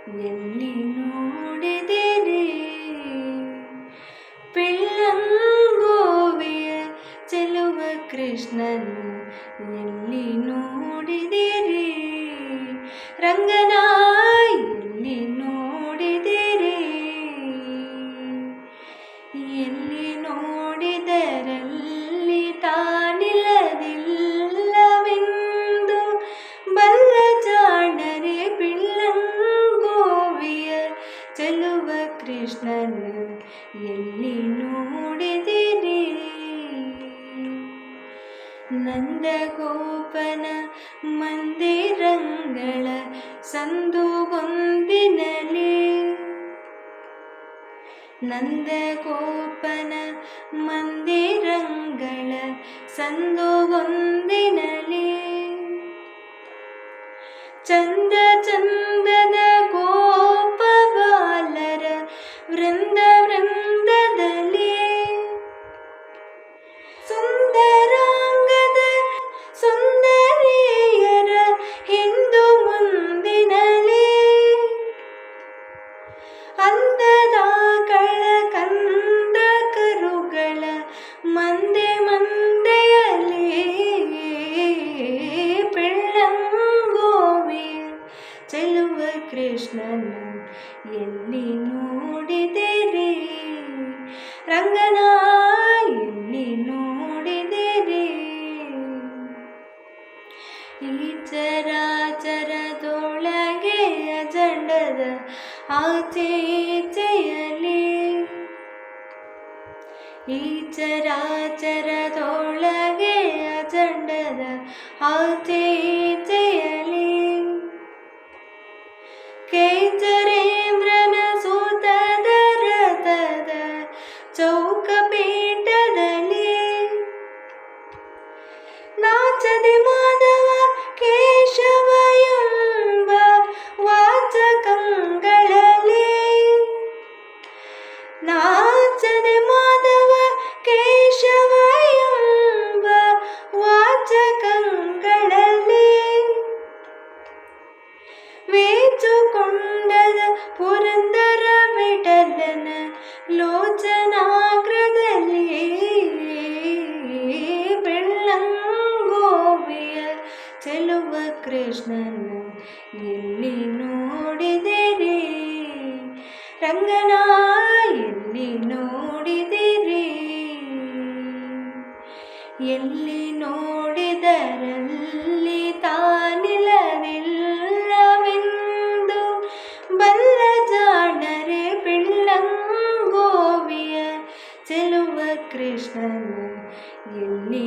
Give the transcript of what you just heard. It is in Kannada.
ಎಲ್ಲಿ ನೋಡಿದಿರಿ ಪಿಳ್ಳಂಗೋವಿಯ ಚೆಲುವ ಕೃಷ್ಣನು ಎಲ್ಲಿ ನೋಡಿದಿರಿ ರಂಗನ ಎಲ್ಲಿ ನೋಡಿದಿರಿ ಎಲ್ಲಿ ನೋಡಿದರಲ್ಲಿ ತಾನಿಲ್ಲದಿಲ್ಲವೆಂದು ಬಲ್ಲ ಜಾಣರೆ ಪಿಳ್ಳಂಗೋವಿಯ ಚೆಲುವ ಕೃಷ್ಣನು ಎಲ್ಲಿ ನೋಡಿದಿರಿ ನಂದಗೋಪನ ಮಂದಿರಂಗಳ ಸಂದುಗೊಂದಿನಲಿ ನಂದಗೋಪನ ಮಂದಿರಂಗಳ ಸಂದುಗೊಂದಿನಲಿ ಚಂದ ಚಂದದ ಗೋಪ ಬಾಲರ ವೃಂದ ವೃಂದದಲ್ಲಿ ಸುಂದರಾಂಗದ ಸುಂದರಿಯರ ಹಿಂದು ಮುಂದಿನಲಿ ಅಂದದ ಕಂದ ಕರುಗಳ ಮಂದೆ ಮಂದೆಯಲ್ಲಿ ಪಿಳ್ಳಂಗೋವಿಯ ಚೆಲುವ ಕೃಷ್ಣನ ಎಲ್ಲಿ ನೋಡಿದಿರಿ ರಂಗನ ಎಲ್ಲಿ ನೋಡಿದಿರಿ ಈ ಚರಾಚರದೊಳಗೆ ಅಜಂಡದ ಆಚೆಯಲ್ಲಿ ಈ ಚರಾಚರದೊಳಗೆ ಅಜಂಡದ ಆಚೆಯಲ್ಲಿ ಕೇಚರೇಂದ್ರನ ಸೂತದ ರಥದ ಚೌಕಪೀಠದಲ್ಲಿ ನಾಚದೆ ಮಾಧವ ಕೇಶವ ಎಂಬ ವಾಚಕಗಳಲ್ಲಿ ನಾಚದೆ ಮಾಧವ ಕೇಶವ ಎಂಬ ವಾಚಕಗಳಲ್ಲಿ ವೇಚುಕೊಂಡದ ಪುರಂದರ ವಿಠಲನ ಲೋಚನಾಗ್ರದಲ್ಲಿ ಪಿಳ್ಳಂಗೋವಿಯ ಚೆಲುವ ಕೃಷ್ಣನ ಎಲ್ಲಿ ನೋಡಿದಿರಿ ರಂಗನ ಎಲ್ಲಿ ನೋಡಿದಿರಿ ಎಲ್ಲಿ ನೋಡಿದರಲ್ಲಿ ತಾನಿಲ್ಲದಿಲ್ಲವೆಂದು ಬಲ್ಲ ಜಾಣರೆ ಪಿಳ್ಳಂಗೋವಿಯ ಚೆಲುವ ಕೃಷ್ಣನ ಎಲ್ಲಿ